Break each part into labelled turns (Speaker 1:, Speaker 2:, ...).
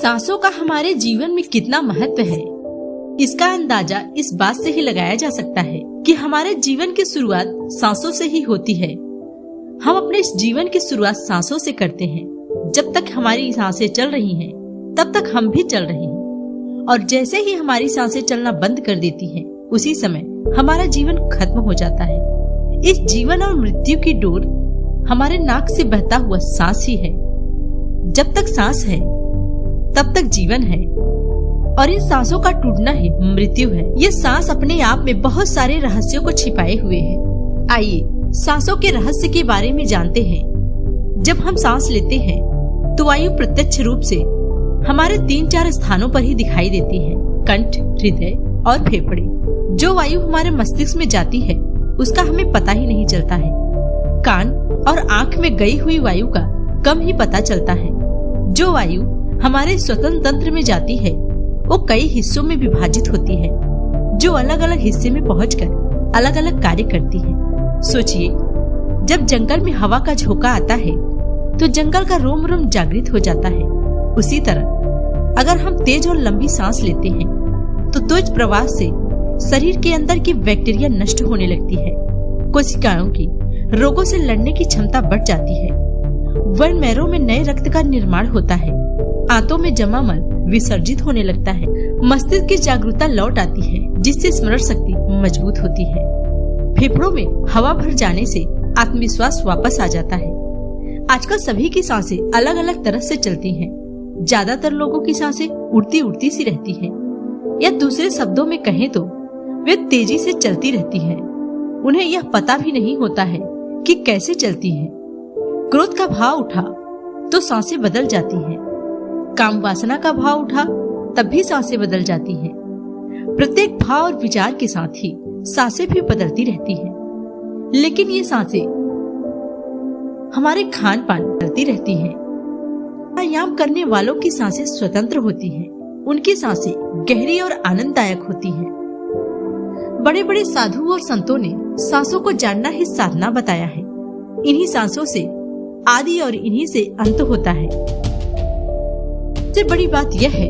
Speaker 1: सांसों का हमारे जीवन में कितना महत्व है, इसका अंदाजा इस बात से ही लगाया जा सकता है कि हमारे जीवन की शुरुआत सांसों से ही होती है। हम अपने जीवन की शुरुआत सांसों से करते हैं। जब तक हमारी सांसें चल रही हैं, तब तक हम भी चल रहे हैं, और जैसे ही हमारी सांसें चलना बंद कर देती हैं, उसी समय हमारा जीवन खत्म हो जाता है। इस जीवन और मृत्यु की डोर हमारे नाक से बहता हुआ सांस ही है। जब तक सांस है, तब तक जीवन है, और इन सांसों का टूटना ही मृत्यु है। ये सांस अपने आप में बहुत सारे रहस्यों को छिपाए हुए है। आइए सांसों के रहस्य के बारे में जानते हैं। जब हम सांस लेते हैं तो वायु प्रत्यक्ष रूप से हमारे 3-4 स्थानों पर ही दिखाई देती है। कंठ, हृदय और फेफड़े। जो वायु हमारे मस्तिष्क में जाती है उसका हमें पता ही नहीं चलता है। कान और आँख में गई हुई वायु का कम ही पता चलता है। जो वायु हमारे श्वसन तंत्र में जाती है वो कई हिस्सों में विभाजित होती है, जो अलग अलग हिस्से में पहुंचकर अलग अलग कार्य करती है। सोचिए, जब जंगल में हवा का झोंका आता है तो जंगल का रोम रोम जागृत हो जाता है। उसी तरह अगर हम तेज और लंबी सांस लेते हैं तो तेज प्रवाह से शरीर के अंदर की बैक्टीरिया नष्ट होने लगती है। कोशिकाओं की रोगों से लड़ने की क्षमता बढ़ जाती है। बर्न मैरो में नए रक्त का निर्माण होता है। आंतों में जमा मल विसर्जित होने लगता है। मस्तिष्क की जागरूकता लौट आती है, जिससे स्मरण शक्ति मजबूत होती है। फेफड़ों में हवा भर जाने से आत्मविश्वास वापस आ जाता है। आजकल सभी की सांसें अलग अलग तरह से चलती हैं। ज्यादातर लोगों की सांसें उड़ती उड़ती सी रहती हैं, या दूसरे शब्दों में कहें तो वे तेजी से चलती रहती हैं। उन्हें यह पता भी नहीं होता है कि कैसे चलती हैं। क्रोध का भाव उठा तो सांसें बदल जाती हैं। काम वासना का भाव उठा तब भी सांसें बदल जाती हैं। प्रत्येक भाव और विचार के साथ ही सांसें भी बदलती रहती हैं। लेकिन ये सांसें हमारे खान पान बदलती रहती हैं। प्राणायाम करने वालों की सांसें स्वतंत्र होती हैं। उनकी सांसें गहरी और आनंददायक होती हैं। बड़े बड़े साधु और संतों ने सांसों को जानना ही साधना बताया है। इन्हीं सांसों से आदि और इन्हीं से अंत होता है। सबसे बड़ी बात यह है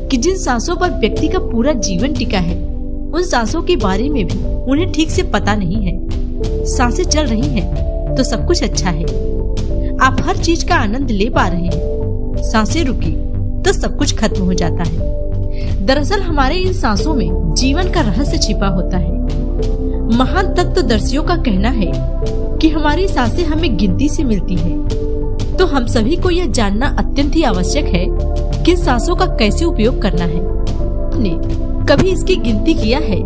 Speaker 1: कि जिन सांसों पर व्यक्ति का पूरा जीवन टिका है, उन सांसों के बारे में भी उन्हें ठीक से पता नहीं है। सांसें चल रही हैं तो सब कुछ अच्छा है, आप हर चीज का आनंद ले पा रहे हैं। सांसें रुकी तो सब कुछ खत्म हो जाता है। दरअसल हमारे इन सांसों में जीवन का रहस्य छिपा होता है। महान तत्वदर्शियों का कहना है कि हमारी सांसें हमें गिनती से मिलती हैं। तो हम सभी को यह जानना अत्यंत ही आवश्यक है कि सांसों का कैसे उपयोग करना है। आपने कभी इसकी गिनती किया है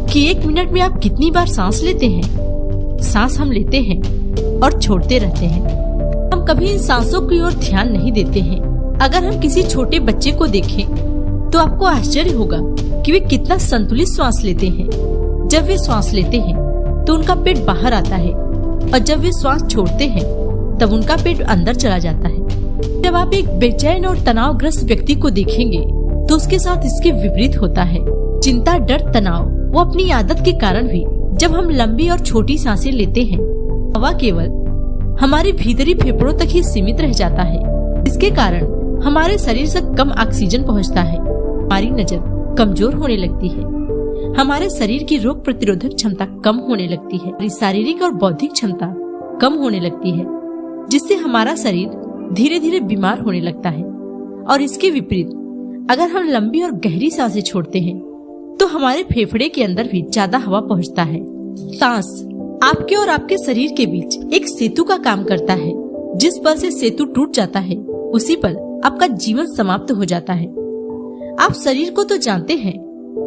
Speaker 1: कि 1 मिनट में आप कितनी बार सांस लेते हैं? सांस हम लेते हैं और छोड़ते रहते हैं। हम कभी इन सांसों की ओर ध्यान नहीं देते हैं। अगर हम किसी छोटे बच्चे को देखें तो आपको आश्चर्य होगा कि वे कितना संतुलित श्वास लेते हैं। जब वे श्वास लेते हैं तो उनका पेट बाहर आता है, और जब वे श्वास छोड़ते हैं तब उनका पेट अंदर चला जाता है। जब आप एक बेचैन और तनावग्रस्त व्यक्ति को देखेंगे तो उसके साथ इसके विपरीत होता है। चिंता, डर, तनाव वो अपनी आदत के कारण भी जब हम लंबी और छोटी सांसें लेते हैं, हवा केवल हमारे भीतरी फेफड़ों तक ही सीमित रह जाता है। इसके कारण हमारे शरीर से कम ऑक्सीजन पहुंचता है। हमारी नजर कमजोर होने लगती है। हमारे शरीर की रोग प्रतिरोधक क्षमता कम होने लगती है। हमारी शारीरिक और बौद्धिक क्षमता कम होने लगती है, जिससे हमारा शरीर धीरे धीरे बीमार होने लगता है। और इसके विपरीत अगर हम लंबी और गहरी सांसें छोड़ते हैं तो हमारे फेफड़े के अंदर भी ज्यादा हवा पहुंचता है। सांस आपके और आपके शरीर के बीच एक सेतु का काम करता है। जिस पल से सेतु टूट जाता है, उसी पल आपका जीवन समाप्त हो जाता है। आप शरीर को तो जानते हैं,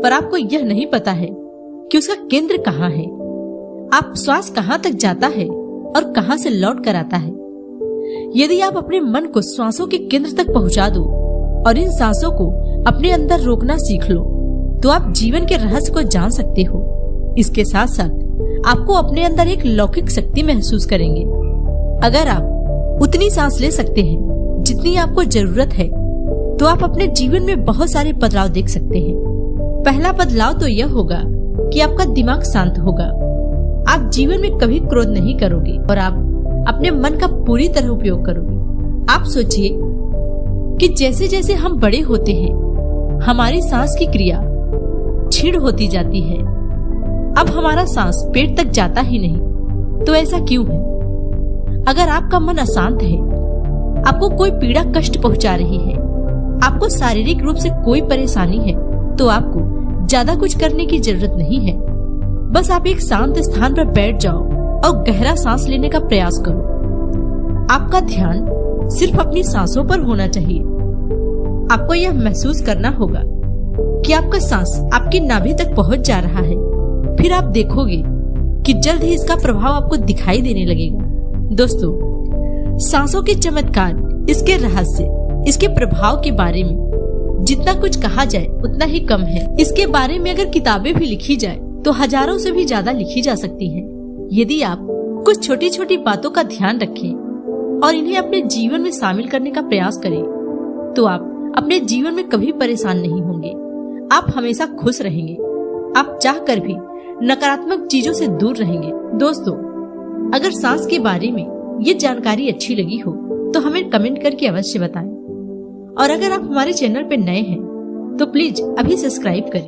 Speaker 1: पर आपको यह नहीं पता है कि उसका केंद्र कहाँ है। आप श्वास कहाँ तक जाता है और कहाँ से लौट कर आता है। यदि आप अपने मन को श्वासों के केंद्र तक पहुँचा दो और इन सांसों को अपने अंदर रोकना सीख लो, तो आप जीवन के रहस्य को जान सकते हो। इसके साथ साथ आपको अपने अंदर एक लौकिक शक्ति महसूस करेंगे। अगर आप उतनी सांस ले सकते हैं जितनी आपको जरूरत है, तो आप अपने जीवन में बहुत सारे बदलाव देख सकते हैं। पहला बदलाव तो यह होगा कि आपका दिमाग शांत होगा। आप जीवन में कभी क्रोध नहीं करोगे और आप अपने मन का पूरी तरह उपयोग करोगे। आप सोचिए कि जैसे जैसे हम बड़े होते हैं हमारी सांस की क्रिया क्षीण होती जाती है। अब हमारा सांस पेट तक जाता ही नहीं। तो ऐसा क्यों है? अगर आपका मन अशांत है, आपको कोई पीड़ा कष्ट पहुंचा रही है, आपको शारीरिक रूप से कोई परेशानी है, तो आपको ज्यादा कुछ करने की जरूरत नहीं है। बस आप एक शांत स्थान पर बैठ जाओ और गहरा सांस लेने का प्रयास करो। आपका ध्यान सिर्फ अपनी सांसों पर होना चाहिए। आपको यह महसूस करना होगा कि आपका सांस आपकी नाभि तक पहुंच जा रहा है। फिर आप देखोगे कि जल्द ही इसका प्रभाव आपको दिखाई देने लगेगा। दोस्तों, सांसों के चमत्कार, इसके रहस्य, इसके प्रभाव के बारे में जितना कुछ कहा जाए उतना ही कम है। इसके बारे में अगर किताबें भी लिखी जाए तो हजारों से भी ज्यादा लिखी जा सकती हैं। यदि आप कुछ छोटी छोटी बातों का ध्यान रखें और इन्हें अपने जीवन में शामिल करने का प्रयास करें, तो आप अपने जीवन में कभी परेशान नहीं होंगे। आप हमेशा खुश रहेंगे। आप चाहकर भी नकारात्मक चीजों से दूर रहेंगे। दोस्तों, अगर सांस के बारे में ये जानकारी अच्छी लगी हो तो हमें कमेंट करके अवश्य बताएं। और अगर आप हमारे चैनल पर नए हैं तो प्लीज अभी सब्सक्राइब करें।